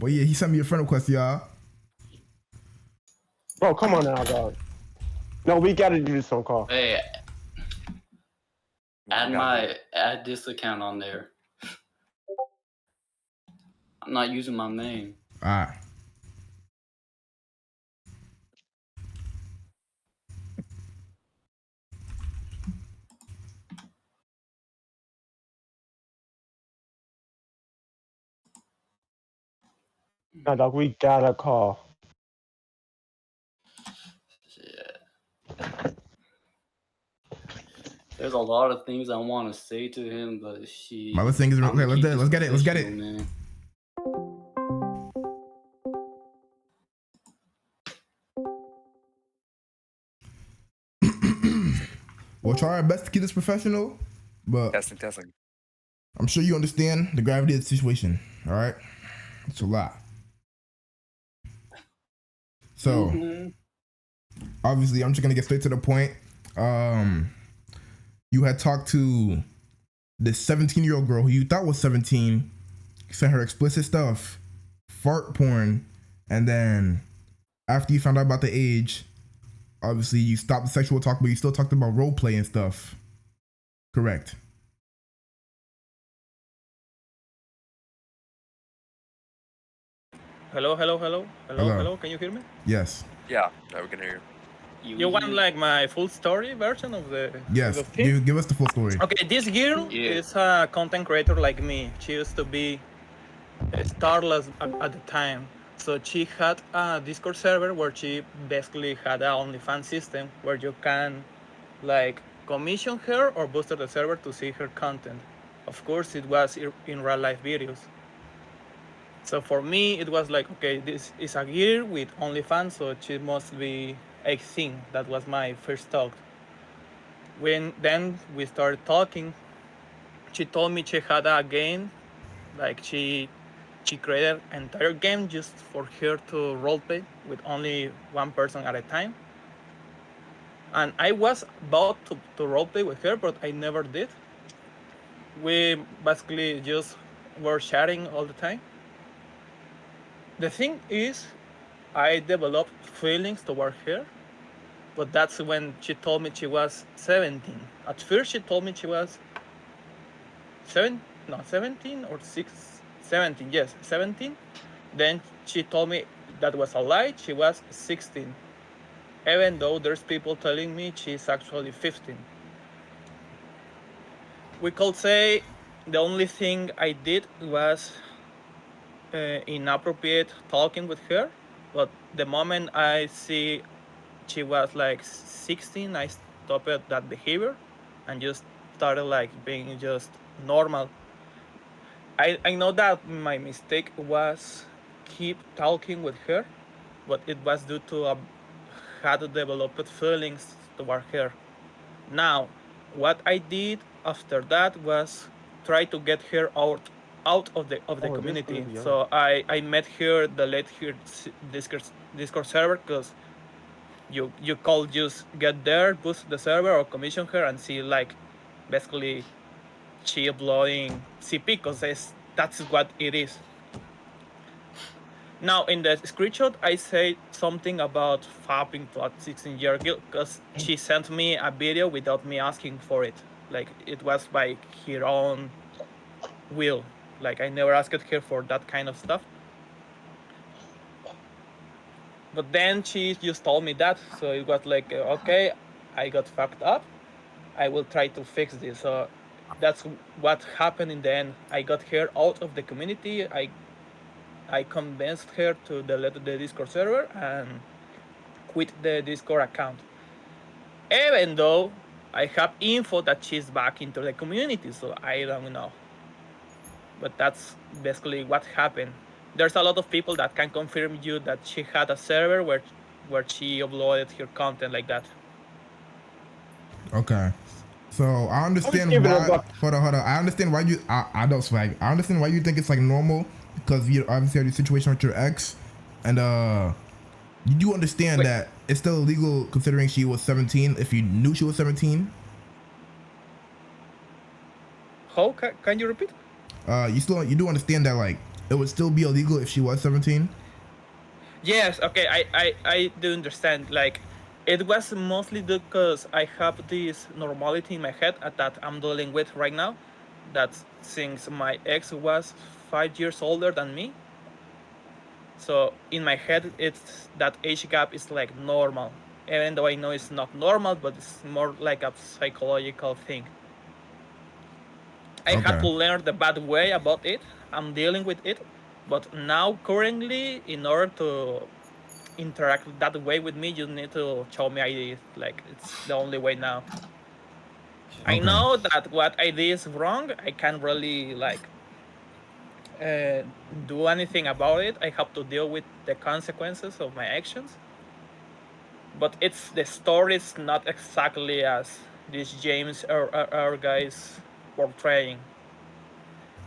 But yeah, he sent me a friend request, y'all. Bro, come on now, dog. No, we gotta do this on call. Hey, add this account on there. I'm not using my name. Alright. No, dog, we gotta call. Yeah. There's a lot of things I want to say to him, but she. My listing is okay. Let's get it. Let's get it. Man. We'll try our best to keep this professional, but Testing. I'm sure you understand the gravity of the situation. All right, it's a lot. So, obviously, I'm just gonna get straight to the point. You had talked to this 17-year-old girl who you thought was 17, sent her explicit stuff, fart porn, and then after you found out about the age, obviously you stopped the sexual talk, but you still talked about role play and stuff. Correct. Hello. Can you hear me? Yes. Yeah, we can hear you. You want like my full story version of the Yes. of the thing? Give us the full story. Okay, this girl is a content creator like me. She used to be starless at the time. So she had a Discord server where she basically had an OnlyFans system where you can like commission her or boost the server to see her content. Of course, it was in real life videos. So for me, it was like, okay, this is a girl with OnlyFans, so she must be 18. That was my first thought. Then we started talking. She told me she had a game, like she created an entire game just for her to roleplay with only one person at a time. And I was about to roleplay with her, but I never did. We basically just were chatting all the time. The thing is, I developed feelings toward her, but that's when she told me she was 17. At first, she told me she was 17 or 17, yes, 17. Then she told me that was a lie, she was 16. Even though there's people telling me she's actually 15. We could say the only thing I did was inappropriate talking with her, but the moment I see she was like 16, I stopped that behavior and just started like being just normal. I know that my mistake was keep talking with her, but it was due to had developed feelings toward her. Now, what I did after that was try to get her out of the community. So I met her, delete her Discord server, because you could just get there, boost the server, or commission her and see like basically she uploading CP, because that's what it is. Now in the screenshot I say something about fapping to a 16-year-old girl because she sent me a video without me asking for it. Like it was by her own will. Like I never asked her for that kind of stuff. But then she just told me that, so it was like, okay, I got fucked up. I will try to fix this. So that's what happened in the end. I got her out of the community. I convinced her to delete the Discord server and quit the Discord account. Even though I have info that she's back into the community, so I don't know. But that's basically what happened. There's a lot of people that can confirm you that she had a server where she uploaded her content like that. Okay. So I understand why. Hold on. I understand why you. I don't swag. I understand why you think it's like normal, because you obviously had a situation with your ex, and you do understand that it's still illegal considering she was 17. If you knew she was 17. How can you repeat? You do understand that like it would still be illegal if she was 17? Yes, okay, I do understand. Like, it was mostly because I have this normality in my head that I'm dealing with right now. That since my ex was 5 years older than me, so in my head, it's that age gap is like normal. Even though I know it's not normal, but it's more like a psychological thing. I had to Okay. learn the bad way about it. I'm dealing with it, but now currently, in order to interact that way with me, you need to show me ID. Like, it's the only way now. I Okay. know that what I did is wrong. I can't really like do anything about it. I have to deal with the consequences of my actions. But it's the story is not exactly as this James or guys portraying.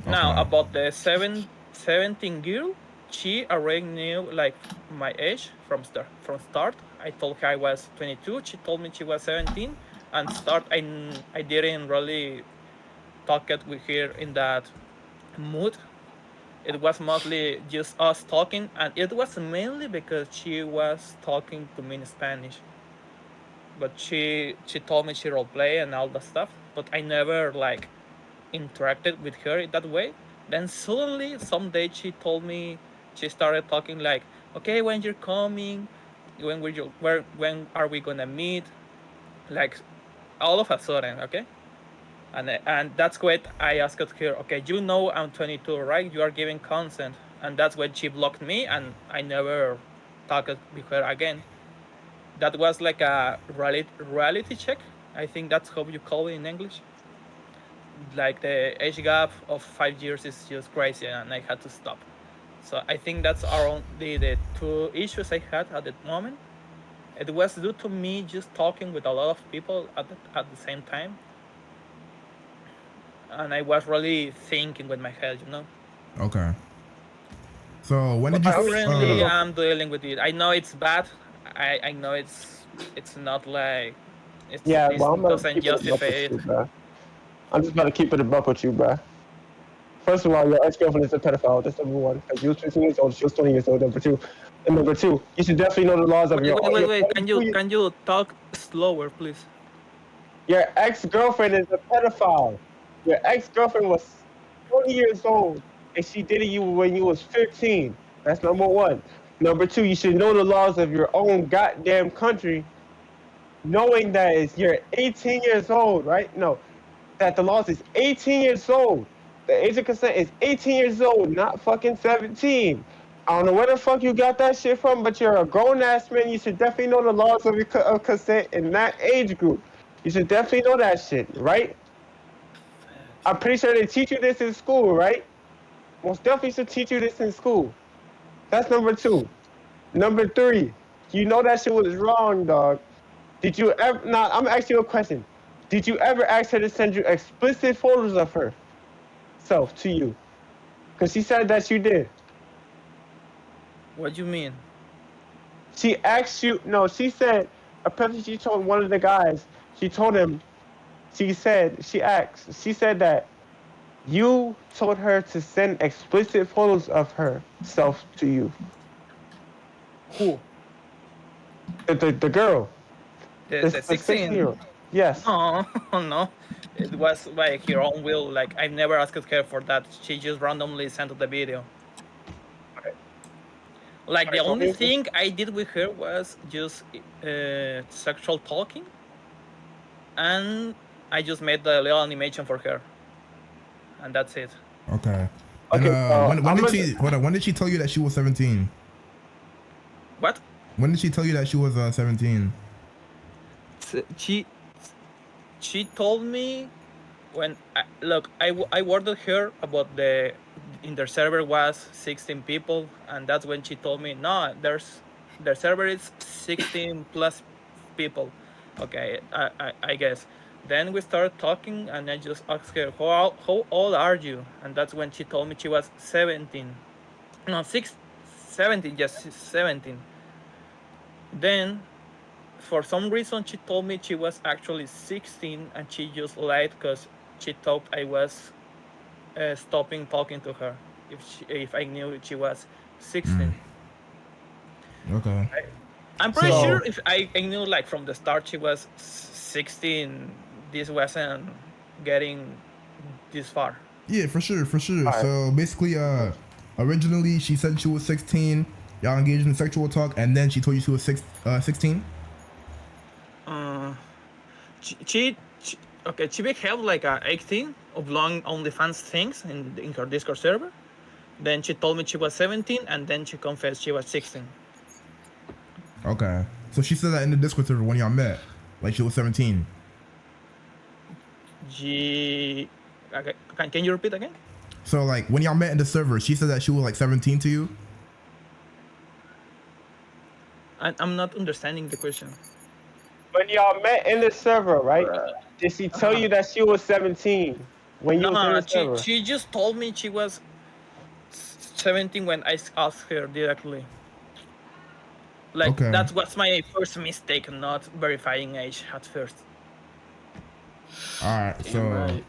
Now Okay. about the 17 girl, she already knew like my age from start. I told her I was 22. She told me she was 17, and I didn't really talk it with her in that mood. It was mostly just us talking, and it was mainly because she was talking to me in Spanish. But she told me she role play and all that stuff. But I never like interacted with her that way. Then suddenly someday she told me she started talking like, okay, when you're coming, when are we gonna meet? Like all of a sudden, okay. And that's when I asked her, okay, you know I'm 22, right? You are giving consent, and that's when she blocked me, and I never talked with her again. That was like a reality check. I think that's how you call it in English. Like the age gap of 5 years is just crazy, and I had to stop. So I think that's around the two issues I had at the moment. It was due to me just talking with a lot of people at the same time, and I was really thinking with my head, you know. Okay. So when But did you? currently, I'm dealing with it. I know it's bad. I know it's not like Yeah, this well, I'm gonna doesn't keep it a buck justify with it. you, bro. I'm just gonna keep it a buck with you, bro. First of all, your ex-girlfriend is a pedophile. That's number one. Because you was 15 years old, she was 20 years old. Number two, and number two, you should definitely know the laws of Wait, your wait, wait, your wait. your, Can you talk slower, please? your ex-girlfriend is a pedophile. Your ex-girlfriend was 20 years old, and she did it you when you was 15. That's number one. Number two, you should know the laws of your own goddamn country, knowing that you're 18 years old, right? No, that the laws is 18 years old. The age of consent is 18 years old, not fucking 17. I don't know where the fuck you got that shit from, but you're a grown ass man. You should definitely know the laws of, of consent in that age group. You should definitely know that shit, right? I'm pretty sure they teach you this in school, right? Most definitely should teach you this in school. That's number two. Number three, you know that shit was wrong, dog. Did you ever? Now, I'm asking you a question. Did you ever ask her to send you explicit photos of herself to you? Because she said that you did. What do you mean? She asked you. No, she said. Apparently, she told one of the guys. She told him. She said. She asked. She said that you told her to send explicit photos of herself to you. Who? The girl. The The 16? 16-year-old. Yes. No, no. It was by her own will. Like, I never asked her for that. She just randomly sent the video. Like, the only thing I did with her was just sexual talking, and I just made the little animation for her, and that's it. Okay. Okay. And when did she hold on? When did she tell you that she was 17? What? When did she tell you that she was 17? She told me when I worded her about in their server was 16 people, and that's when she told me no, their server is 16 plus people. Okay, I guess. Then we started talking, and I just asked her how old are you, and that's when she told me she was 17. No, 17, yes, 17. Then for some reason she told me she was actually 16, and she just lied because she thought I was stopping talking to her. if I knew she was 16. Okay. I'm pretty So- sure if I knew like from the start she was 16, this wasn't getting this far. Yeah, for sure. Alright. So basically, originally she said she was 16. Y'all engaged in sexual talk, and then she told you she was 16. She okay, she beheld like a 18 of long OnlyFans things in her Discord server. Then she told me she was 17, and then she confessed she was 16. Okay. So she said that in the Discord server when y'all met, like she was 17. Okay, can you repeat again? So like when y'all met in the server, she said that she was like 17 to you. I'm not understanding the question. When y'all met in the server, right? Did she tell you that she was 17 when you was in the server? She just told me she was 17 when I asked her directly. Like, Okay. that was my first mistake, not verifying age at first. All right. So Right.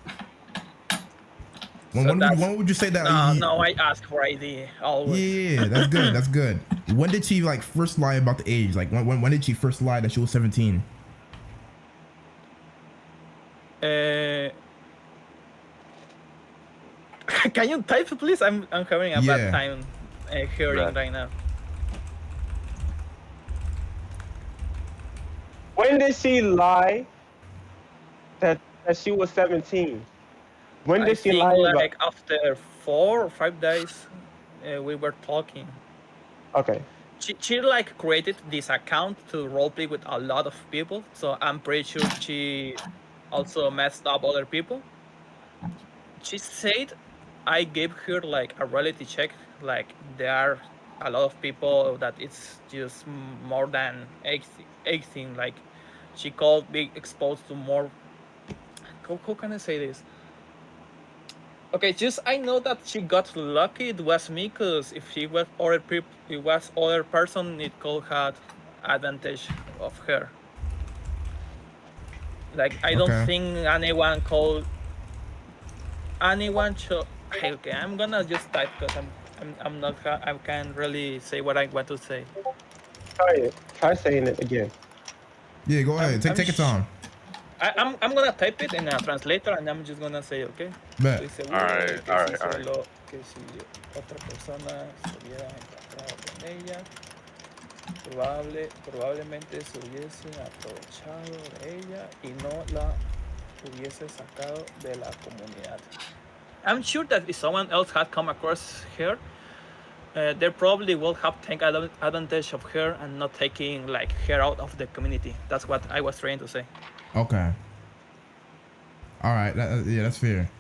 when would you say that? No, I ask for ID always. Yeah, that's good. That's good. When did she like first lie about the age? Like when did she first lie that she was 17? Can you type, please? I'm having a Yeah. bad time hearing right now. When did she lie that she was 17? When did she think lie about? like after 4 or 5 days, we were talking. Okay. She like created this account to roleplay with a lot of people, so I'm pretty sure she also messed up other people. She said I gave her like a reality check, like there are a lot of people that it's just more than 18, like she could be exposed to more. How can I say this? Okay, just I know that she got lucky. It was me, cause if she was other people, it was other person, it could have advantage of her. Like I don't Okay. think anyone could. Anyone should. Okay, I'm gonna just type because I'm not. I can't really say what I want to say. Try it. Try saying it again. Yeah, go ahead. Take your time. I'm gonna type it in a translator and I'm just gonna say, okay. Bet. Estoy seguro Alright, que alright, si alright. solo que si otra persona se hubiera encontrado con ella, probablemente se hubiese aprovechado de ella y no la hubiese sacado de la comunidad. I'm sure that if someone else had come across her, they probably will have taken advantage of her and not taking like her out of the community. That's what I was trying to say. Okay. All right. Yeah, that's fair.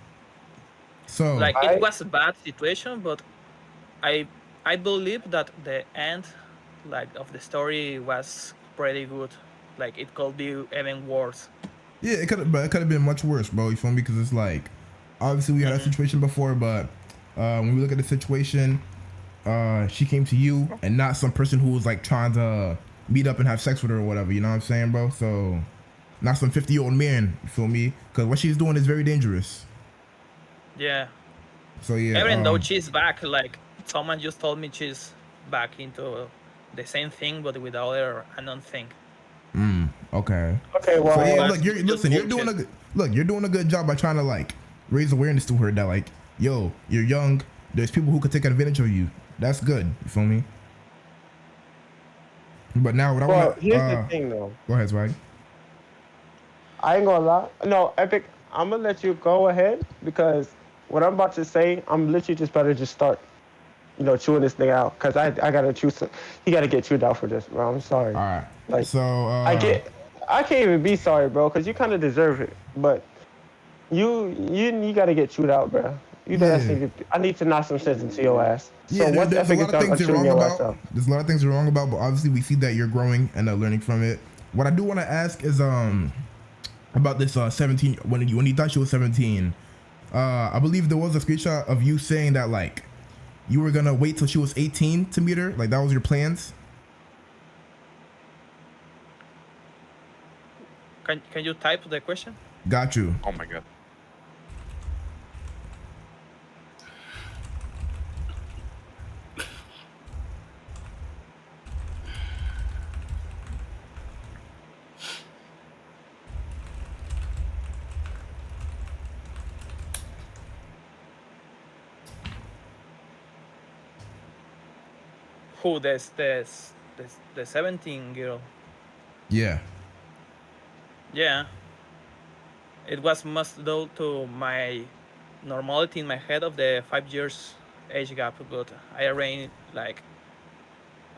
So Like it was a bad situation, but I believe that the end, like of the story, was pretty good. Like it could be even worse. yeah, it could have been much worse, bro. You feel me? Because it's like obviously we had a situation before, but when we look at the situation, she came to you and not some person who was like trying to meet up and have sex with her or whatever. You know what I'm saying, bro? So not some 50-year-old man. You feel me? Because what she's doing is very dangerous. Yeah. So yeah. Even though she's back, like someone just told me she's back into the same thing, but with other unknown thing. Okay. Okay, well, So yeah, That's look, you're doing a good job by trying to like raise awareness to her that like, yo, you're young. There's people who could take advantage of you. That's good. You feel me? But now what I well, want here's the thing though. Go ahead, Swag. I ain't gonna lie. No, Epic, I'm gonna let you go ahead because what I'm about to say, I'm literally just better just start, chewing this thing out because I gotta chew some. You gotta get chewed out for this, bro. I'm sorry. All right. Like, So I can't even be sorry, bro, because you kind of deserve it. But you gotta get chewed out, bro. I need to knock some sense into your ass. So yeah, once there's a Epic lot is of done, I'm things you're chewing wrong your ass about. out. There's a lot of things you're wrong about, but obviously we see that you're growing and learning from it. What I do want to ask is about this 17 when you thought she was 17. I believe there was a screenshot of you saying that like you were gonna wait till she was 18 to meet her. Like that was your plans. Can you type the question? Got you. Oh my god. Who the 17 girl? Yeah. Yeah. It was most due to my normality in my head of the 5 years age gap, but I arranged like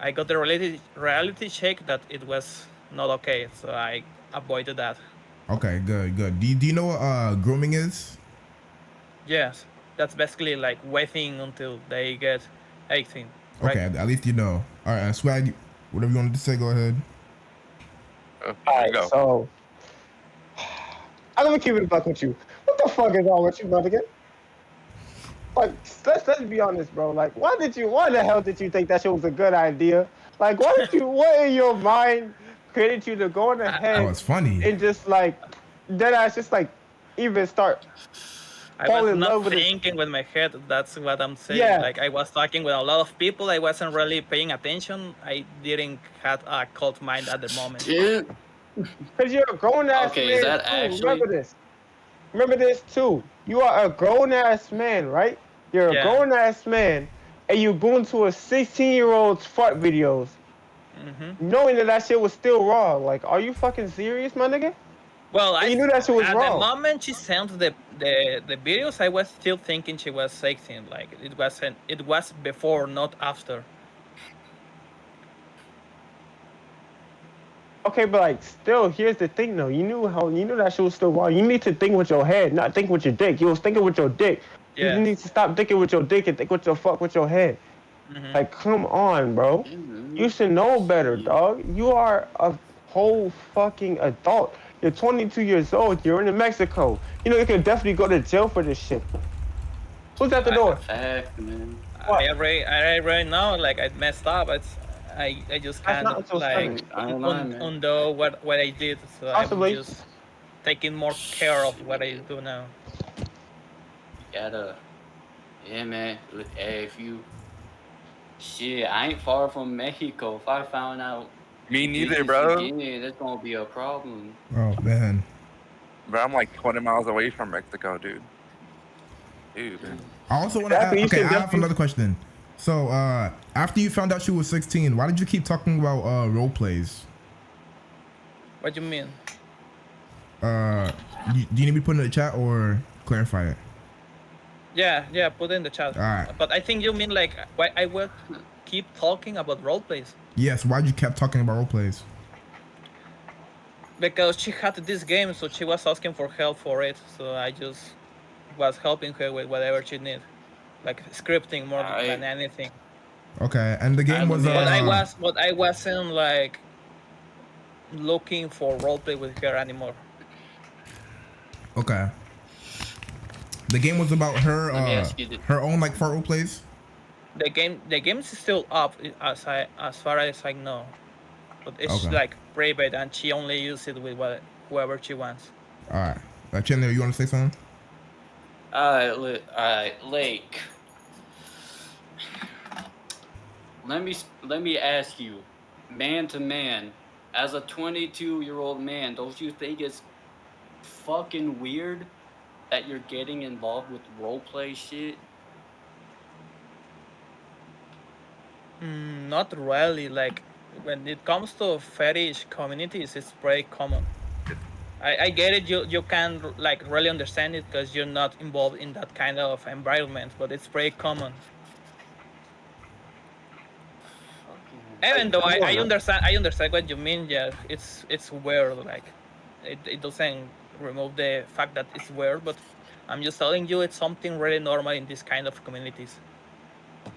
I got the reality check that it was not okay, so I avoided that. Okay, good, good. Do you know what grooming is? Yes, that's basically like waiting until they get 18, right? Okay, at least you know. All right, Swag, whatever you wanted to say, go ahead. There All you right, go. so I'm gonna keep it a buck with you. What the fuck is wrong with you, brother? Like, let's be honest, bro. Like, why the hell did you think that shit was a good idea? Like, what in your mind created you to go on Oh, ahead it's funny. and just like, then I just like even start I falling was in not love with it. thinking with my head. That's what I'm saying. Yeah. Like I was talking with a lot of people. I wasn't really paying attention. I didn't have a cold mind at the moment. Yeah. Because you're a grown ass Okay, is man that too. actually? Remember this too. You are a grown ass man, right? You're a Yeah. grown ass man, and you go into a 16-year-old's fart videos, knowing that shit was still wrong. Like, are you fucking serious, my nigga? Well, You knew that shit was at wrong. the moment she sent the videos, I was still thinking she was 16. Like it was before, not after. Okay, but like, still, here's the thing though. You knew that shit was still wrong. You need to think with your head, not think with your dick. You was thinking with your dick. Yeah. You need to stop thinking with your dick and think with your head. Like, come on, bro. You should know better, dog. You are a whole fucking adult. You're 22 years old. You're in Mexico. You know you could definitely go to jail for this shit. Who's at the door? Fact, man. What? I already know. Like I messed up. I just That's can't not until like 7. I don't know, man. undo what I did. So Possibly. I'm just taking more care of what I do now. Gotta, yeah, man. Hey, if you, shit, I ain't far from Mexico. If I found out, Me you neither, did this bro. again, that's gonna be a problem. Oh man. Bro, I'm like 20 miles away from Mexico, dude. Dude. I also want to Exactly, ask. you Okay, should I have definitely- another question. So, after you found out she was 16, why did you keep talking about role plays? What do you mean? Do you need me to put it in the chat or clarify it? Yeah, put it in the chat. All right. But I think you mean like why I would keep talking about role plays. Yes. Why'd you kept talking about role plays? Because she had this game, so she was asking for help for it. So I just was helping her with whatever she needed, like scripting more than anything. Okay, and the game was. But I wasn't like looking for roleplay with her anymore. Okay. The game was about her. Her own like fart role plays. The game is still up as far as I know, but it's Okay. like private and she only uses it with whoever she wants. All right, Chandler, you want to say something? All right, Lake. Let me ask you, man to man, as a 22-year-old man, don't you think it's fucking weird that you're getting involved with roleplay shit? Not really. Like when it comes to fetish communities, it's very common. I get it. You can like really understand it because you're not involved in that kind of environment, but it's very common. Even though I understand what you mean. Yeah, it's weird. Like it doesn't remove the fact that it's weird, but I'm just telling you it's something really normal in this kind of communities.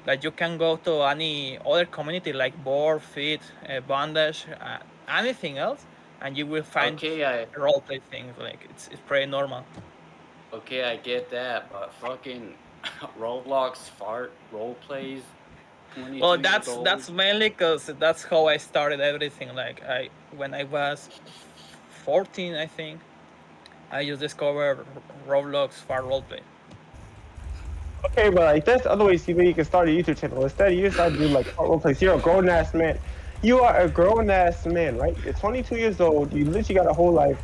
Like you can go to any other community like board, fit, bondage, anything else, and you will find roleplay things. Like it's pretty normal. Okay, I get that, but fucking Roblox fart roleplays. Well, that's mainly because that's how I started everything. Like when I was 14, I think, I just discovered Roblox fart roleplay. Okay, but like that's other ways you can start a YouTube channel. Instead, you decide to do like role plays. You're a grown ass man. You are a grown ass man, right? You're 22 years old. You literally got a whole life,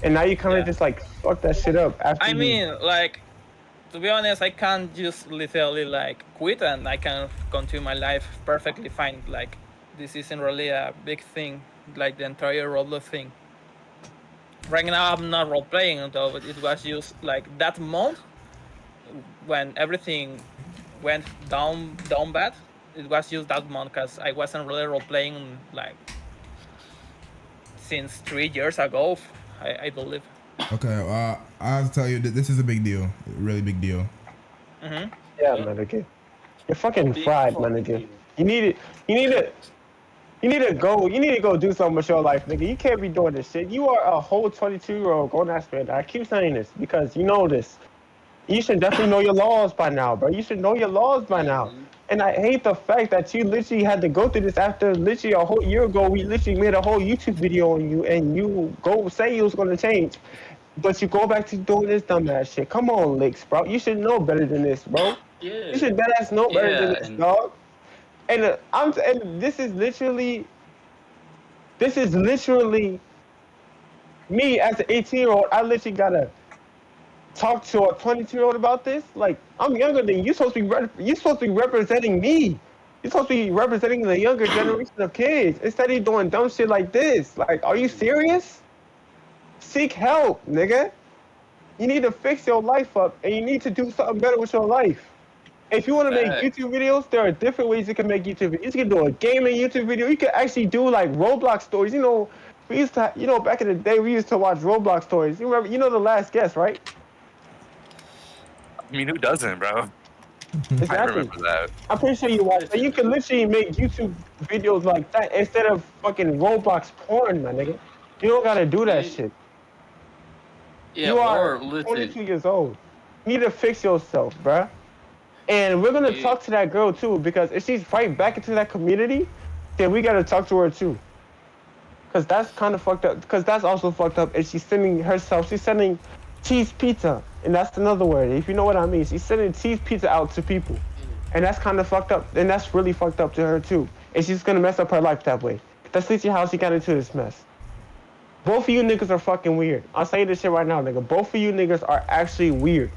and now you kind of just like fuck that shit up. After I mean, like to be honest, I can't just literally like quit and I can continue my life perfectly fine. Like this isn't really a big thing, like the entire Roblox thing. Right now, I'm not role playing, though. It was just like that month when everything went down bad. It was just that month because I wasn't really role playing like since 3 years ago, I believe. Okay, I have to tell you that this is a big deal, really big deal. Mm-hmm. Yeah, my nigga. You're fucking Big fried, my fucking nigga. deal. You need it. You need to. You need to go do something with your life, nigga. You can't be doing this shit. You are a whole 22-year-old grown ass man. I keep saying this because you know this. You should definitely know your laws by now, bro. You should know your laws by now. Mhm. And I hate the fact that you literally had to go through this after literally a whole year ago. We literally made a whole YouTube video on you, and you go say you was gonna change, but you go back to doing this dumbass shit. Come on, lakesprout. You should know better than this, bro. Yeah. You should deadass know better than Yeah, this, and dog. And and this is literally me as an 18-year-old. I literally gotta talk to a 22-year-old about this. Like, I'm younger than you. You're supposed to be representing me. You're supposed to be representing the younger generation of kids instead of doing dumb shit like this. Like, are you serious? Seek help, nigga. You need to fix your life up, and you need to do something better with your life. If you want to make Facts. YouTube videos, there are different ways you can make YouTube videos. You can do a gaming YouTube video. You can actually do like Roblox stories. You know, we used to, back in the day, we used to watch Roblox stories. You remember, The Last Guest, right? I mean, who doesn't, bro? I Exactly. remember that. I'm pretty sure you watch. You can literally make YouTube videos like that instead of fucking Roblox porn, my nigga. You don't gotta do that shit. yeah, You are or listen. 22 years old. You need to fix yourself, bruh. And we're gonna Yeah. talk to that girl too, because if she's right back into that community, then we gotta talk to her too. Cause that's kind of fucked up. Cause that's also fucked up. And she's sending cheese pizza, and that's another word. If you know what I mean, she's sending cheese pizza out to people, and that's kind of fucked up. And that's really fucked up to her too. And she's gonna mess up her life that way. That's literally how she got into this mess. Both of you niggas are fucking weird. I'll say this shit right now, nigga. Both of you niggas are actually weird.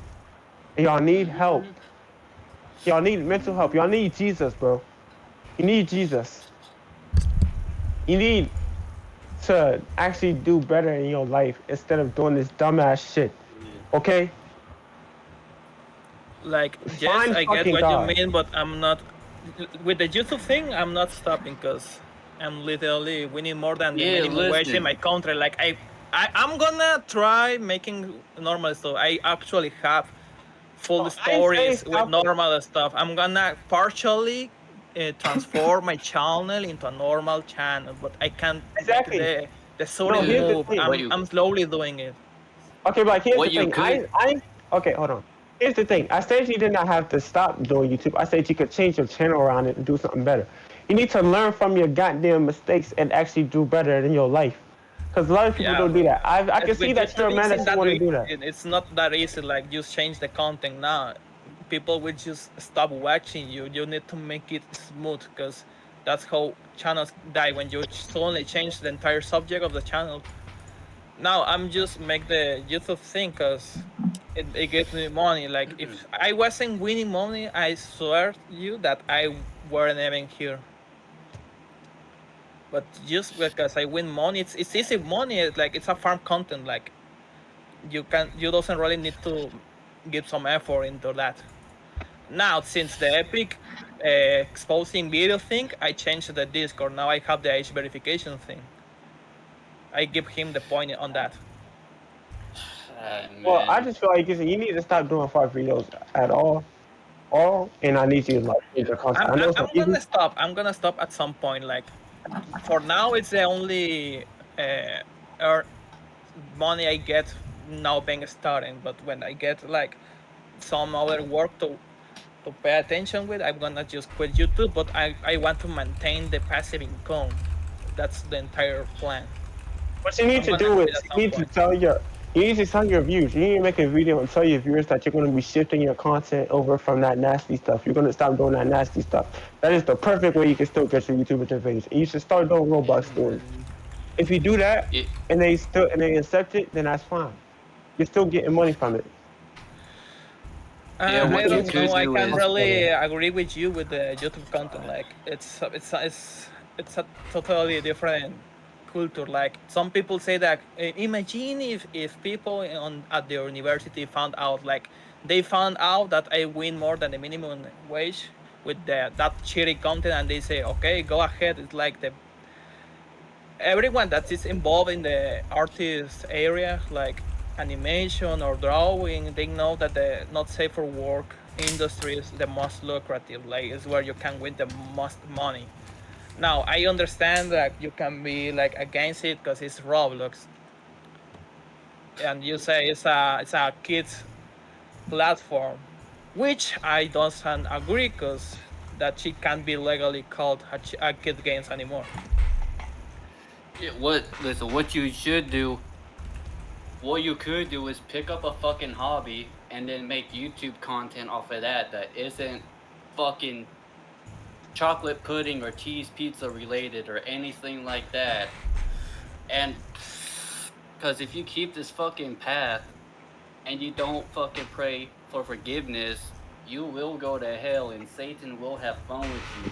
And y'all need help. Y'all need mental help. Y'all need Jesus, bro. You need Jesus. You need to actually do better in your life instead of doing this dumbass shit. Okay? Like, yes, Find I get fucking what God. you mean, but I'm not with the YouTube thing. I'm not stopping because I'm literally winning more than the Yeah, minimum wage listen. in my country. Like, I'm gonna try making normal stuff. I actually have full I ain't saying stories with stop it. normal stuff. I'm gonna partially transform my channel into a normal channel, but I can't Exactly. make the No, solid here's the move. thing. I'm slowly doing it. Okay, but here's What the you thing. could- Okay, hold on. Here's the thing. I said you did not have to stop doing YouTube. I said you could change your channel around it and do something better. You need to learn from your goddamn mistakes and actually do better in your life. Because a lot of people Yeah, don't do that. I can With see that you're a YouTube, man it's that you want to do that. It's not that easy. Like, just change the content now. People will just stop watching you. You need to make it smooth because that's how channels die when you suddenly change the entire subject of the channel. Now I'm just make the YouTube thing because it gives me money. Like, if I wasn't winning money, I swear to you that I weren't even here. But just because I win money, it's easy money. It's like it's a farm content. Like, you doesn't really need to give some effort into that. Now, since the epic exposing video thing, I changed the Discord. Now I have the age verification thing. I give him the point on that. Well, I Man. just feel like you need to stop doing fart videos at all. And I need you to like change your content. I know it's I'm not easy. gonna stop. I'm gonna stop at some point. Like, for now, it's the only money I get now being starting. But when I get like some other work to pay attention with, I'm gonna just quit YouTube. But I want to maintain the passive income. That's the entire plan. What you need to do is you need to tell your views. You need to make a video and tell your viewers that you're going to be shifting your content over from that nasty stuff. You're going to stop doing that nasty stuff. That is the perfect way you can still get your YouTube interface. And you should start doing Roblox stories. If you do that and they accept it, then that's fine. You're still getting money from it. Yeah, what I you don't could know. I do can is really agree with you with the YouTube content. Like it's a totally different culture. Like some people say that imagine if people at the university found out like they found out that I win more than the minimum wage with that shitty content, and they say okay, go ahead. It's like the everyone that is involved in the artist area, like animation or drawing, they know that the not safe for work industry is the most lucrative. Like, it's where you can win the most money. Now, I understand that you can be like against it because it's Roblox, and you say it's a kids platform, which I don't agree because that shit can't be legally called a kid games anymore. listen, what you should do, what you could do is pick up a fucking hobby and then make YouTube content off of that isn't fucking chocolate pudding or cheese pizza related or anything like that. And because if you keep this fucking path and you don't fucking pray for forgiveness, you will go to hell and Satan will have fun with you.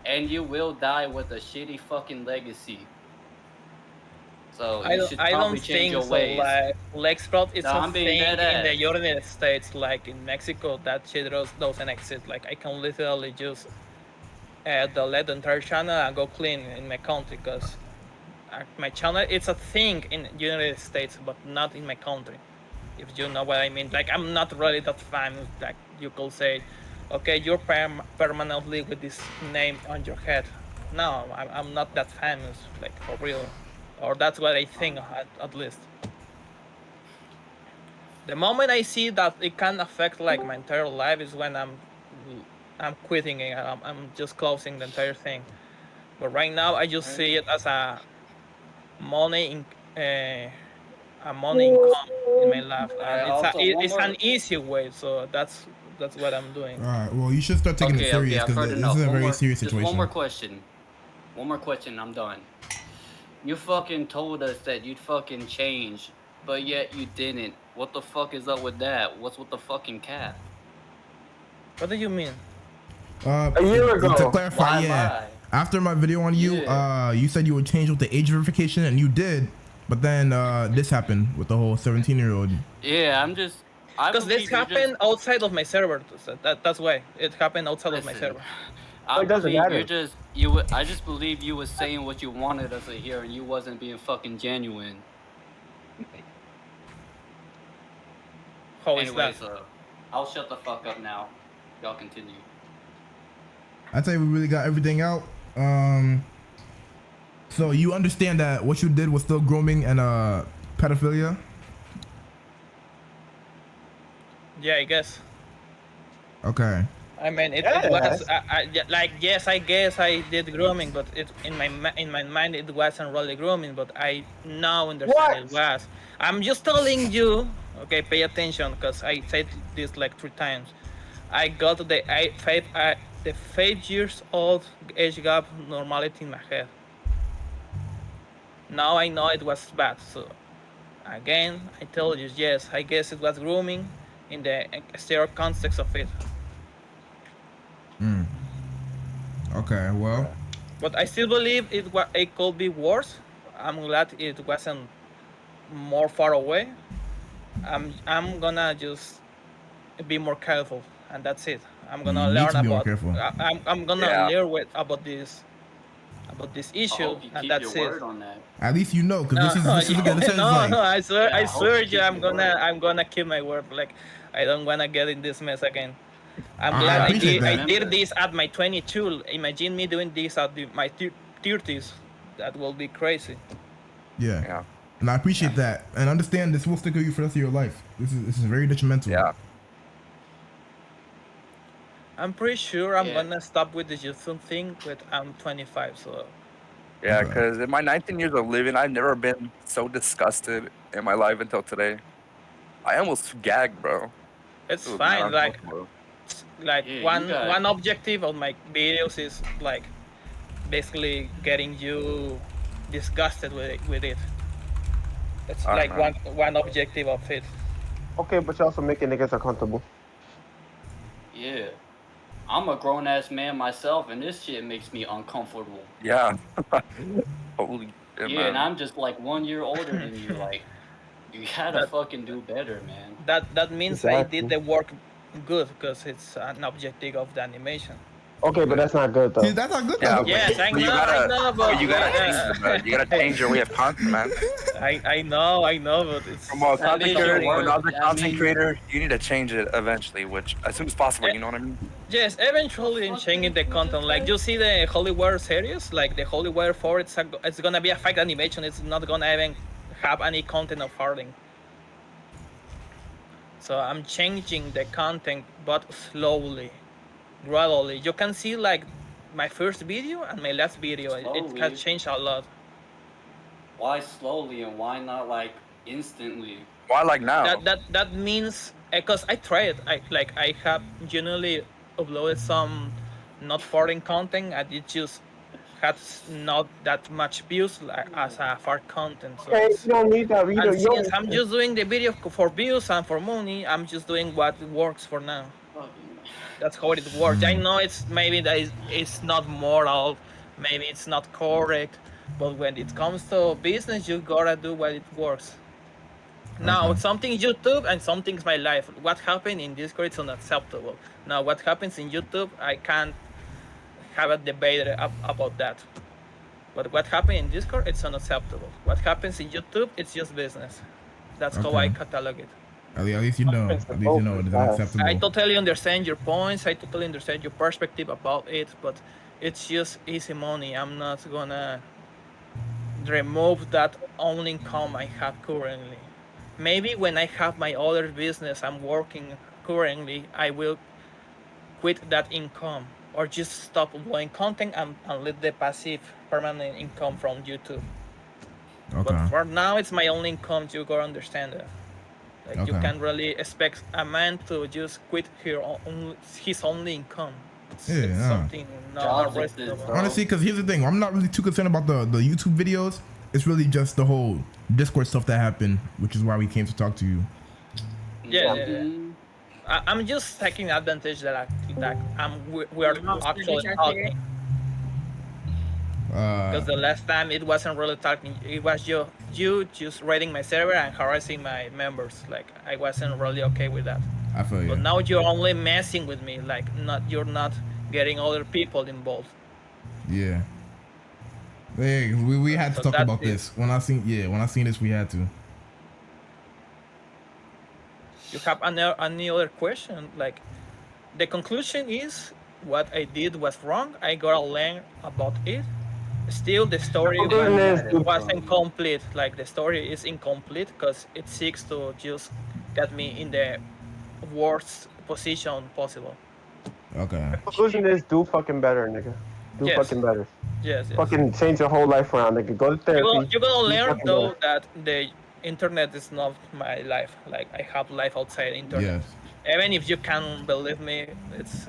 And you will die with a shitty fucking legacy. So you should I don't probably change think your so. ways. Like lakesprout is No, a I'm being thing dead in the ass. United States. Like in Mexico, that shit doesn't exist. Like I can literally just delete the entire channel and go clean in my country because my channel it's a thing in United States, but not in my country. If you know what I mean. Like I'm not really that famous. Like you could say, okay, you're permanently with this name on your head. No, I'm not that famous. Like for real, or that's what I think at least. The moment I see that it can affect like my entire life is when I'm quitting it. I'm just closing the entire thing. But right now I just see it as money in, a money income in my life, and Also, one it's an more. easy way. So that's what I'm doing. All right. Well, you should start taking it Okay, serious I've because heard this enough. is a One very more, serious just situation. one more question. One more question, I'm done. You fucking told us that you'd fucking change, but yet you didn't. What the fuck is up with that? What's with the fucking cat? What do you mean? A year To ago. clarify, My, yeah. my. After my video on you, Yeah. you said you would change with the age verification, and you did. But then this happened with the whole 17-year-old. Yeah, I Because this believe you're just. happened outside of my server. So that's why it happened outside of my Listen, server. I It doesn't believe you're matter. just. I just believe you was saying what you wanted us to hear and you wasn't being fucking genuine. How is that? Anyways, I'll shut the fuck up now. Y'all continue. I'd say we really got everything out. So you understand that what you did was still grooming and pedophilia? Yeah, I guess. Okay. I mean, it Yes. was like yes, I guess I did grooming, but it in my mind it wasn't really grooming. But I now understand it What? was. I'm just telling you. Okay, pay attention, because I said this like 3 times. I got the 5 years old age gap normality in my head. Now I know it was bad. So again, I tell you, yes, I guess it was grooming in the exterior context of it. Okay, well. But I still believe it could be worse. I'm glad it wasn't more far away. I'm gonna just be more careful, and that's it. I'm gonna You need learn to be more about. careful. I'm gonna Yeah. learn about this I issue, hope you and keep that's your it. word on that. At least you know, because No, this is again, this is no, like, I swear, Yeah, I hope to you you, keep your word. I'm gonna keep my word. Like, I don't wanna get in this mess again. I'm I glad appreciate I that. did this at my 22. Imagine me doing this at my 30s. That will be crazy. Yeah. Yeah. And I appreciate that. And understand this will stick with you for the rest of your life. This is very detrimental. Yeah. I'm pretty sure I'm Yeah. gonna stop with the YouTube thing when I'm 25. So Yeah, Okay. because in my 19 years of living, I've never been so disgusted in my life until today. I almost gagged, bro. it's It was mad fine. uncomfortable. Like Yeah, you one got. objective of my videos is like basically getting you disgusted with it. It's I like don't know. one objective of it. Okay, but you're also making niggas uncomfortable. Yeah. I'm a grown ass man myself, and this shit makes me uncomfortable. Yeah. Holy shit, Yeah, and man. I'm just like 1 year older than you. Like, you gotta That fucking do better, man. that means I did Exactly. the work good because it's an objective of the animation. Okay, but that's not good See, though. that's not good Yeah, though. Yes, I but know, but you gotta change it, man. You gotta change your way of content, man. I know, but From a it's That content makes creator it to worse. another That content means creator, you need to change it eventually, which as soon as possible. You know what I mean? yes, eventually in changing the content. Like you see the Hollywood series, like the Hollywood 4, it's gonna be a fight animation. It's not gonna even have any content of farting. So I'm changing the content, but slowly, gradually. You can see like my first video and my last video. It has slowly. changed a lot. Why slowly and why not like instantly? Why like now? That means because I tried. I have genuinely uploaded some not foreign content, and it just had not that much views like, as a fart content. So Okay, it's you don't need that. and You since don't. I'm just doing the video for views and for money, I'm just doing what works for now. Fucking. That's how it works. I know it's maybe it's not moral, maybe it's not correct, but when it comes to business, you gotta do what it works. Now, Okay. something's YouTube and something's my life. What happened in Discord is unacceptable. Now, what happens in YouTube, I can't have a debate about that. But what happened in Discord, it's unacceptable. What happens in YouTube, it's just business. That's how I Okay. catalog it. At least you know. At least you know it is unacceptable. I totally understand your points. I totally understand your perspective about it, but it's just easy money. I'm not gonna remove that only income I have currently. Maybe when I have my other business I'm working currently, I will quit that income or just stop uploading content and let the passive permanent income from YouTube. Okay. But for now, it's my only income. You gotta understand that. Like you Okay. can't really expect a man to just quit his only income. It's Yeah. something not Jobs reasonable. exist, bro. Honestly, because here's the thing, I'm not really too concerned about the YouTube videos. It's really just the whole Discord stuff that happened, which is why we came to talk to you. Yeah. Mhm. I'm just taking advantage that we are actually talking. Because the last time it wasn't really talking, it was you just raiding my server and harassing my members. Like I wasn't really okay with that. I feel you. But now you're only messing with me. Like you're not getting other people involved. Yeah. Hey, we had to So talk that's about it. this. When I seen this, we had to. You have any other question? Like the conclusion is what I did was wrong. I gotta learn about it. Still, the story wasn't complete. Like the story is incomplete because it seeks to just get me in the worst position possible. Okay. Conclusion is do fucking better, nigga. Do Yes. fucking better. Yes. Fucking change your whole life around, nigga. Go to therapy. You're gonna Do learn fucking though better. that the internet is not my life. Like I have life outside internet. Yes. Even if you can't believe me,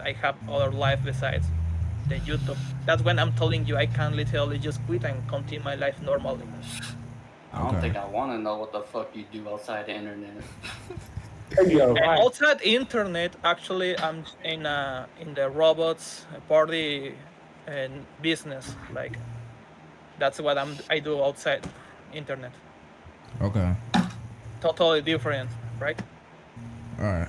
I have other life besides the YouTube. That's when I'm telling you I can literally just quit and continue my life normally. I don't Okay. think I want to know what the fuck you do outside the internet. Yo, And outside internet, actually, I'm in the robots party and business. Like that's what I do outside internet. Okay. Totally different, right? All right.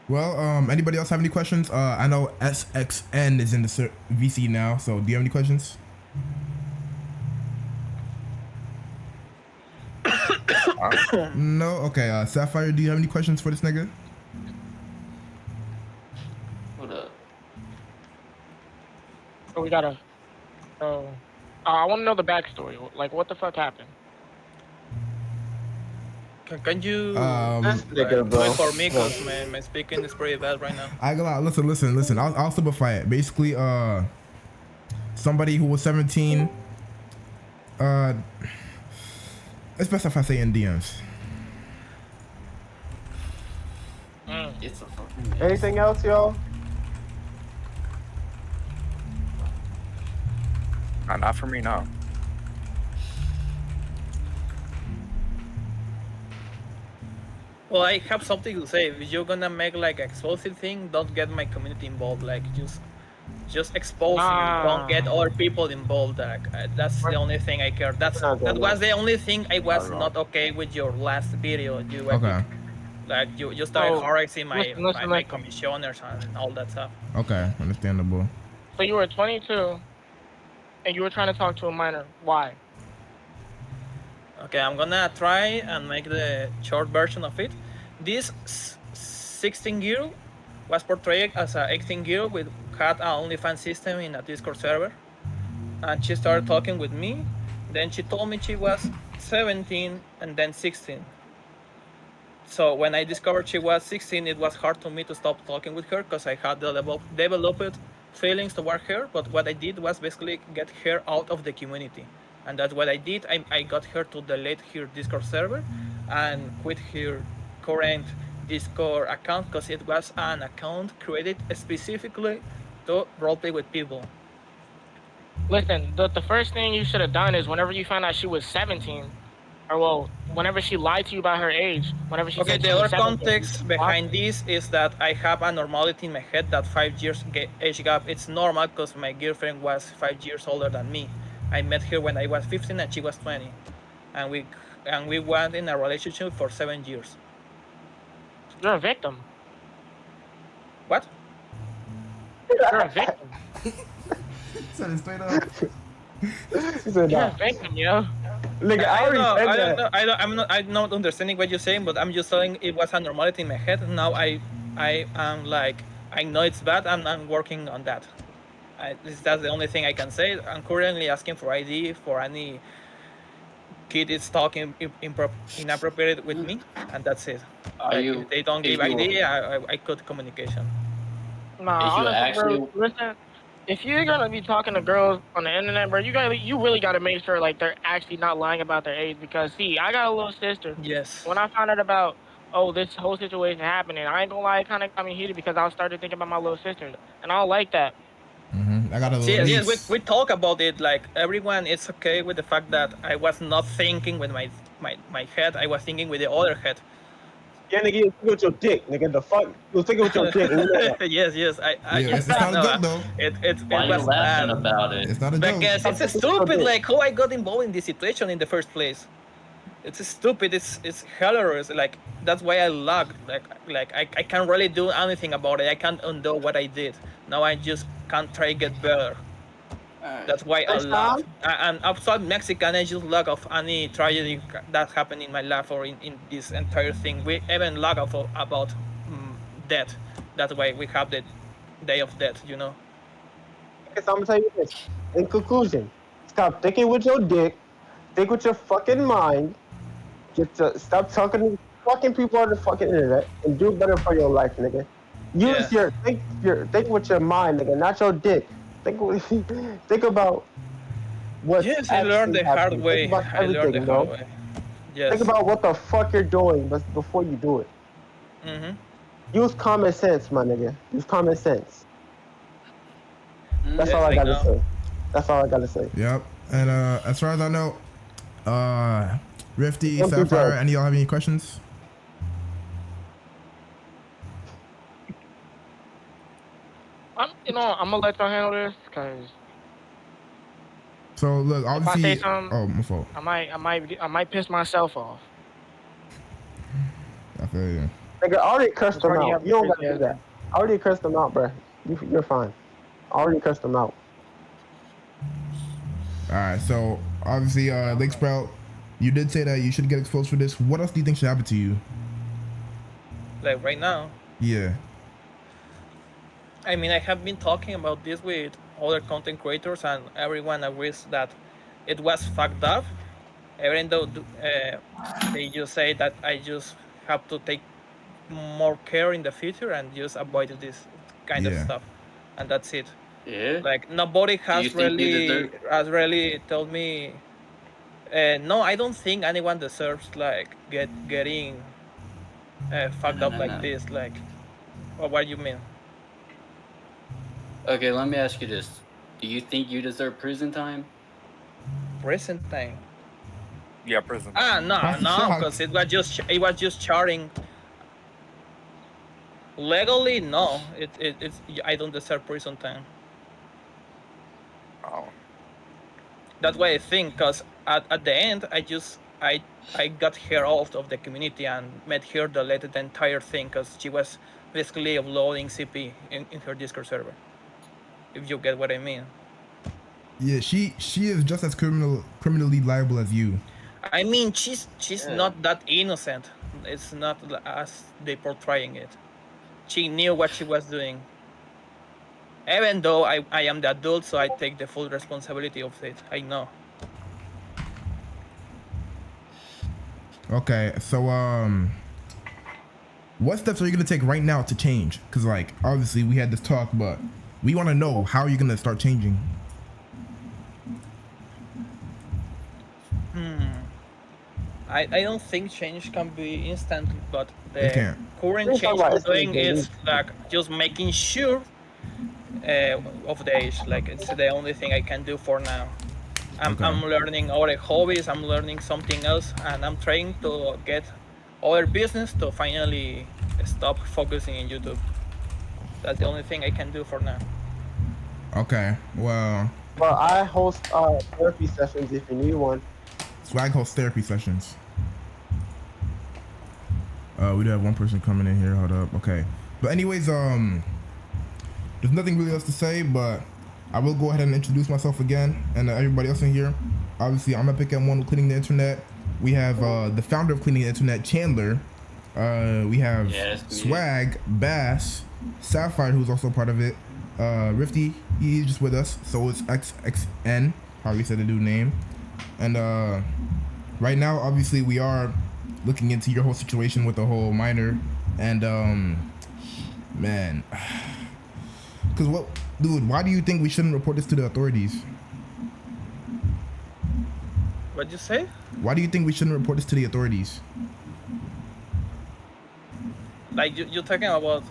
Well, anybody else have any questions? I know SXN is in the VC now, so do you have any questions? No? Okay, Sapphire, do you have any questions for this nigga? What up? So we gotta. I want to know the backstory. Like, what the fuck happened? Can you This nigga, do bro. it for me? Cause my speaking is pretty bad right now. I gotta listen. I'll simplify it. Basically, somebody who was 17. It's best if I say in DMs. It's a fucking mess. Anything else, y'all? Not for me, no. Well, I have something to say. If you're gonna make like explosive thing, don't get my community involved. Like just expose me. Don't get other people involved. That's the only thing I care. That was the only thing I was not okay with your last video. You started harassing my commissioners and all that stuff. Okay, understandable. So you were 22, and you were trying to talk to a minor. Why? Okay, I'm gonna try and make the short version of it. This 16 girl was portrayed as a 18 girl with had an OnlyFans system in a Discord server, and she started talking with me. Then she told me she was 17 and then 16. So when I discovered she was 16, it was hard for me to stop talking with her because I had developed feelings toward her. But what I did was basically get her out of the community. And that's what I did. I got her to delete her Discord server and quit her current Discord account because it was an account created specifically to roleplay with people. Listen, the first thing you should have done is whenever you found out she was 17, or well, whenever she lied to you about her age, whenever she said the she was other 17, context behind this is that I have a normality in my head that 5 years age gap. It's normal because my girlfriend was 5 years older than me. I met her when I was 15 and she was 20, and we went in a relationship for 7 years. You're a victim. What? You're a victim. Said it straight up. You're a victim, yo. Nigga, I'm not understanding what you're saying, but I'm just saying it was a normality in my head. Now I am like, I know it's bad, and I'm working on that. That's the only thing I can say. I'm currently asking for ID for any kid is talking inappropriate with me, and that's it. If they don't give ID, I cut communication. Nah, honestly, bro, listen. If you're gonna be talking to girls on the internet, bro, you really gotta make sure like they're actually not lying about their age. Because see, I got a little sister. Yes. When I found out about this whole situation happening, I ain't gonna lie, it kind of got me heated because I started thinking about my little sister, and I don't like that. I got a little. Yes, we talk about it. Like everyone is okay with the fact that I was not thinking with my head. I was thinking with the other head. Yeah, nigga, you think with your dick, nigga. The fuck? You thinking with your dick. Yes. It's not a joke though. Why are you laughing about it? It's not a joke. Because it's stupid. Like how I got involved in this situation in the first place. It's stupid. It's hilarious. Like that's why I lagged. Like I can't really do anything about it. I can't undo what I did. Now I just can't try to get better. That's why I laugh. I'm outside Mexican. I just laugh of any tragedy that happened in my life or in this entire thing. We even laugh about death. That's why we have the Day of Death. You know. So I'm gonna tell you this. In conclusion, stop thinking with your dick. Think with your fucking mind. Stop talking to fucking people on the fucking internet and do better for your life, nigga. Use think with your mind, nigga, not your dick. Think about what. Yes, I learned the hard way. Yes. Think about what the fuck you're doing before you do it. Use common sense, my nigga. Use common sense. That's all I gotta say. That's all I gotta say. Yep. And as far as I know, Rifty, Sapphire, any of y'all have any questions? I'm gonna let y'all handle this because. So look, obviously. If I say something, oh, my fault. I might piss myself off. I feel you. Nigga, I already cursed them out. You don't gotta do that. I already cursed them out, bro. You're fine. I already cursed them out. All right. So obviously, lakesprout, you did say that you should get exposed for this. What else do you think should happen to you? Like right now. Yeah. I mean, I have been talking about this with other content creators, and everyone agrees that it was fucked up. Even though they just say that I just have to take more care in the future and just avoid this kind of stuff, and that's it. Yeah. Like nobody has really told me. No, I don't think anyone deserves like getting fucked up like this. Like, what do you mean? Okay, let me ask you this: do you think you deserve prison time? Prison time? Yeah, prison. No, because it was just charting Legally, no. It's I don't deserve prison time. Oh. That's why I think, cause at the end, I got her out of the community and made her delete the entire thing, cause she was basically uploading CP in her Discord server. If you get what I mean. Yeah, she is just as criminally liable as you. I mean, she's not that innocent. It's not as they portraying it. She knew what she was doing. Even though I am the adult, so I take the full responsibility of it. I know. Okay, so what steps are you gonna take right now to change? Cause like obviously we had this talk, but we want to know how you're gonna start changing. I don't think change can be instant, but the can't. current change I'm doing is like just making sure of the age. Like it's the only thing I can do for now. I'm learning other hobbies. I'm learning something else, and I'm trying to get other business to finally stop focusing in YouTube. That's the only thing I can do for now. Okay, well. Well, I host therapy sessions if you need one. Swag hosts therapy sessions. We do have one person coming in here. Hold up. Okay. But anyways, there's nothing really else to say, but I will go ahead and introduce myself again and everybody else in here. Obviously, I'm epicm1 with Cleaning the Internet. We have the founder of Cleaning the Internet, Chandler. We have Swag, Bass, Sapphire, who's also part of it. Rifty, he's just with us. So it's XXN, how we said the dude name. And right now, obviously, we are looking into your whole situation with the whole minor. And man, because what, dude? Why do you think we shouldn't report this to the authorities? What'd you say? Why do you think we shouldn't report this to the authorities? Like you're talking about.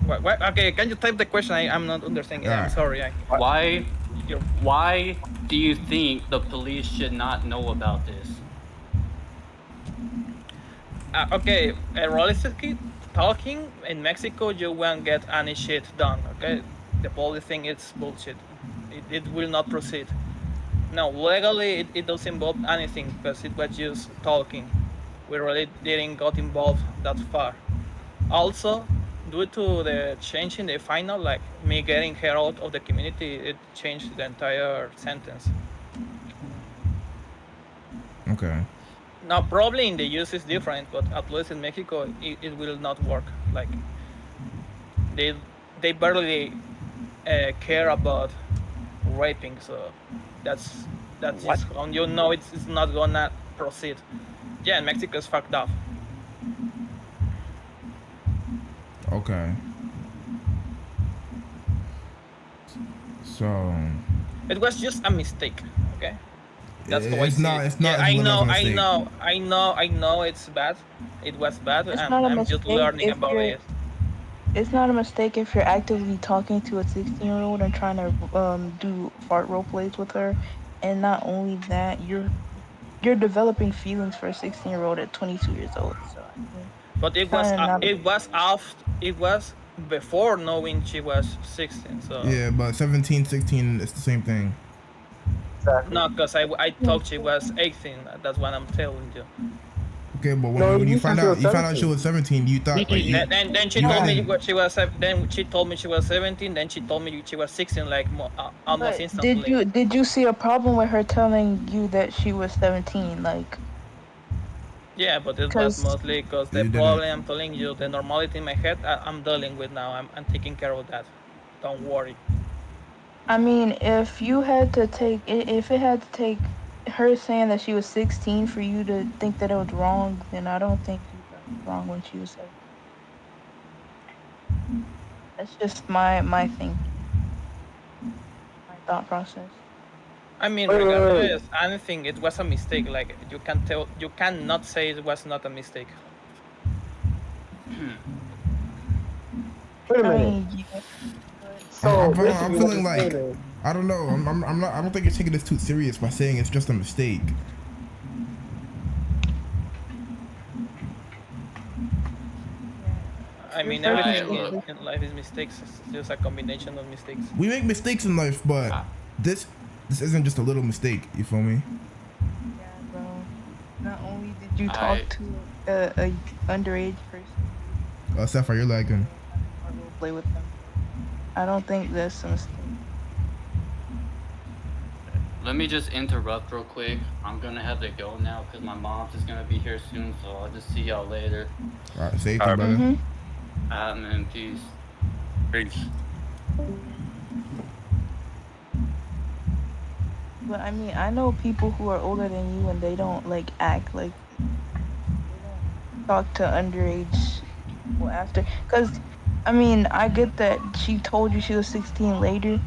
What? Okay, can you type the question? I'm not understanding. I'm sorry. Why do you think the police should not know about this? Okay, realistically talking, in Mexico you won't get any shit done. Okay, the police thing is bullshit. It will not proceed. No, legally it doesn't involve anything because it was just talking. We really didn't got involved that far. Also, due to the change in the final, like me getting her out of the community, it changed the entire sentence. Okay. Now, probably in the US is different, but at least in Mexico, it will not work. Like, they barely care about raping, so that's just, you know, it's not gonna proceed. Yeah, and Mexico is fucked up. Okay. So. It was just a mistake. Okay. That's how it's not. It's not. Yeah, I know. It's bad. It was bad, and I'm just learning about it. It's not a mistake if you're actively talking to a 16-year-old and trying to do fart role plays with her, and not only that, you're developing feelings for a 16-year-old at 22 years old. So. But it was before knowing she was 16. So. Yeah, but 17, 16, it's the same thing. No, because I thought she was 18. That's what I'm telling you. Okay, but when you find out she was 17, you thought. Then she told me what she was. Then she told me she was 17. Then she told me she was 16, like almost instantly. Did you see a problem with her telling you that she was 17? Like. Yeah, but it was mostly because the problem I'm telling you, the normality in my head, I'm dealing with now. I'm taking care of that. Don't worry. I mean, if it had to take her saying that she was 16 for you to think that it was wrong, then I don't think it was wrong when she was 17. That's just my thing, my thought process. I mean, regardless anything, it was a mistake. Like you cannot say it was not a mistake. Wait a minute. So I'm feeling like I don't know. I'm not. I don't think you're taking this too serious by saying it's just a mistake. I mean, Your first everything mistake. in life is mistakes. It's just a combination of mistakes. We make mistakes in life, but this isn't just a little mistake. You feel me? Yeah, bro. Not only did you talk to a underage person, Sapphire, you're lagging. role play with them. I don't think that's a mistake. Let me just interrupt real quick. I'm gonna have to go now because my mom's is gonna be here soon, so I'll just see y'all later. All right, safety, brother. Man, peace. Peace. But I mean, I know people who are older than you and they don't like act like talk to underage people after. Cause I mean, I get that she told you she was 16 later,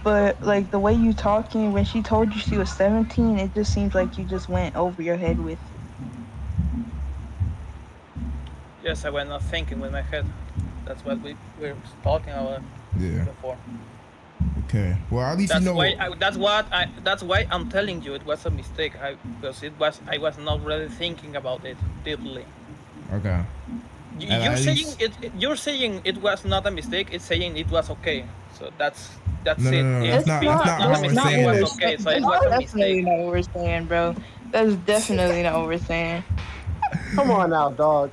but like the way you talking when she told you she was 17, it just seems like you just went over your head with it. Yes, I was not thinking with my head. That's what we were talking about before. Okay. Well, at least that's you know. That's why I'm telling you it was a mistake. Because I was not really thinking about it deeply. Okay. You're saying it was not a mistake. It's saying it was okay. So that's No, it. That's not how we're saying it it. was okay. So it was a Definitely mistake. not what we're saying, bro. That's definitely not what we're saying. Come on now, dog.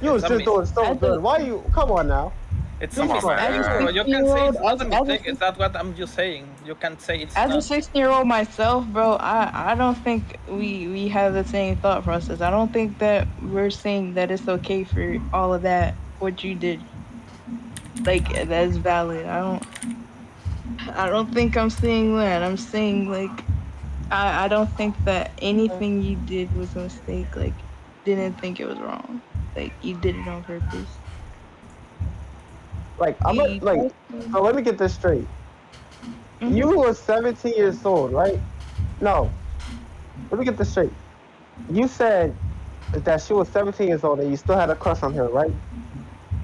You was just doing so good. Why you? Come on now. It's Come a mistake. on, You can say it's not a mistake. It's not what I'm just saying. You can say it's as not. a 16-year-old myself, bro, I don't think we have the same thought process. I don't think that we're saying that it's okay for all of that what you did. Like that's valid. I don't think I'm saying that. I'm saying like I don't think that anything you did was a mistake. Like didn't think it was wrong. Like you did it on purpose. Like so let me get this straight. You were 17 years old, right? No. Let me get this straight. You said that she was 17 years old and you still had a crush on her, right?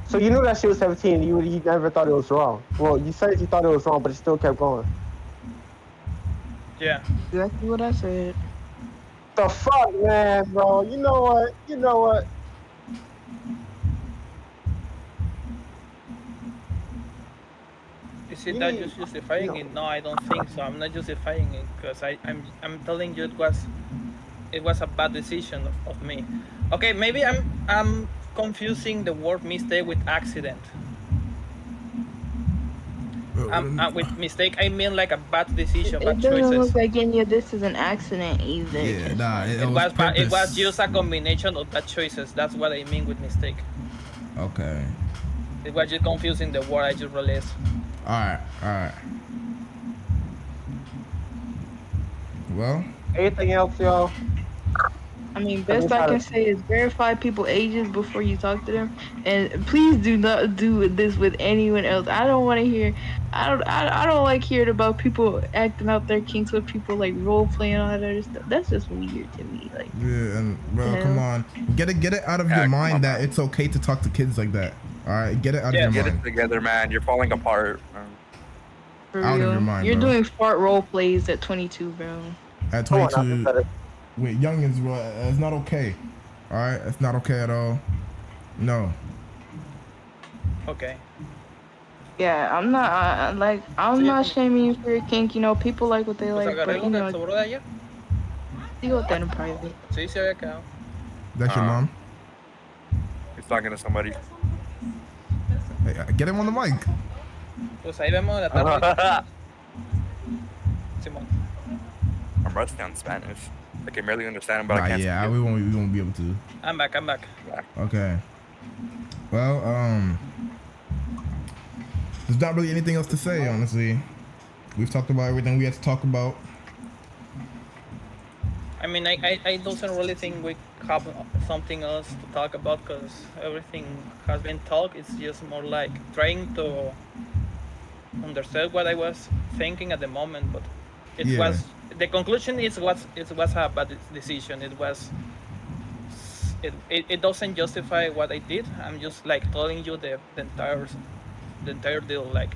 So you knew that she was 17 and you never thought it was wrong. Well, you said you thought it was wrong, but you still kept going. Yeah. Exactly what I said. The fuck, man, bro. You know what? Is it that you're justifying it? No, I don't think so. I'm not justifying it because I'm telling you it was a bad decision of me. Okay, maybe I'm confusing the word mistake with accident. With mistake, I mean like a bad decision, bad It doesn't choices. look like any of this is an accident either. Yeah, nah, it was just a combination of bad choices. That's what I mean with mistake. Okay. It was just confusing the word I just released. All right. Well. Anything else, y'all? I mean, best I can say is verify people's ages before you talk to them, and please do not do this with anyone else. I don't want to hear. I don't like hearing about people acting out their kinks with people like role playing and all that other stuff. That's just weird to me. Like, yeah, and bro, come on, get it out of your mind that it's okay to talk to kids like that. All right, get it out of your mind. Get it together, man. You're falling apart. For out real. Of your mind, you're doing fart role plays at 22, bro. At 22. With youngins, bro, it's not okay. All right, it's not okay at all. No. Okay. Yeah, I'm not I'm not shaming you for your kink. You know, people like what they like, but you know. Digo that in private. Sí, se había quedado. That's your mom. He's talking to somebody. Hey, get him on the mic. Pues ahí vemos la tarde. Simón. I'm rusty on Spanish. I can barely understand him, but I can't. Yeah, we won't be able to. I'm back. Okay. Well, there's not really anything else to say, honestly. We've talked about everything we had to talk about. I mean, I don't really think we have something else to talk about because everything has been talked. It's just more like trying to understand what I was thinking at the moment, but it was the conclusion it was a bad decision. It doesn't justify what I did. I'm just like telling you the entire deal, like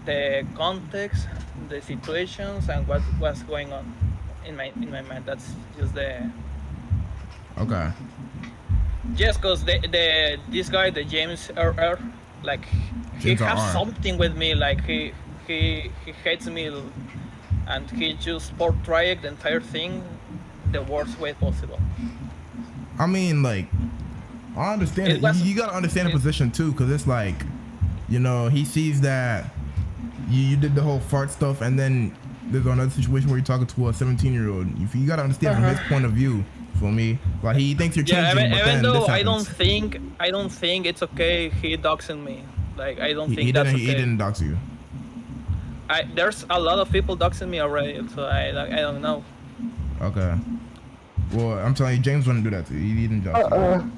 the context, the situations, and what was going on in my mind. That's just the. Okay. Yes, because this guy, the James R. Like he James has R.R.. something with me. Like he hates me, and he just portrayed the entire thing the worst way possible. I mean, like, I understand It it. was- You gotta understand the position too, because it's like, you know, he sees that you did the whole fart stuff, and then there's another situation where you're talking to a 17-year-old. You gotta understand from his point of view. For me, like he thinks you're Yeah, changing, but even then though this I don't happens. think it's okay. He doxing me. Like I don't He think that's didn't. okay. He didn't dox you. There's a lot of people doxing me already, so I don't know. Okay. Well, I'm telling you, James wouldn't do that to you. He didn't dox you.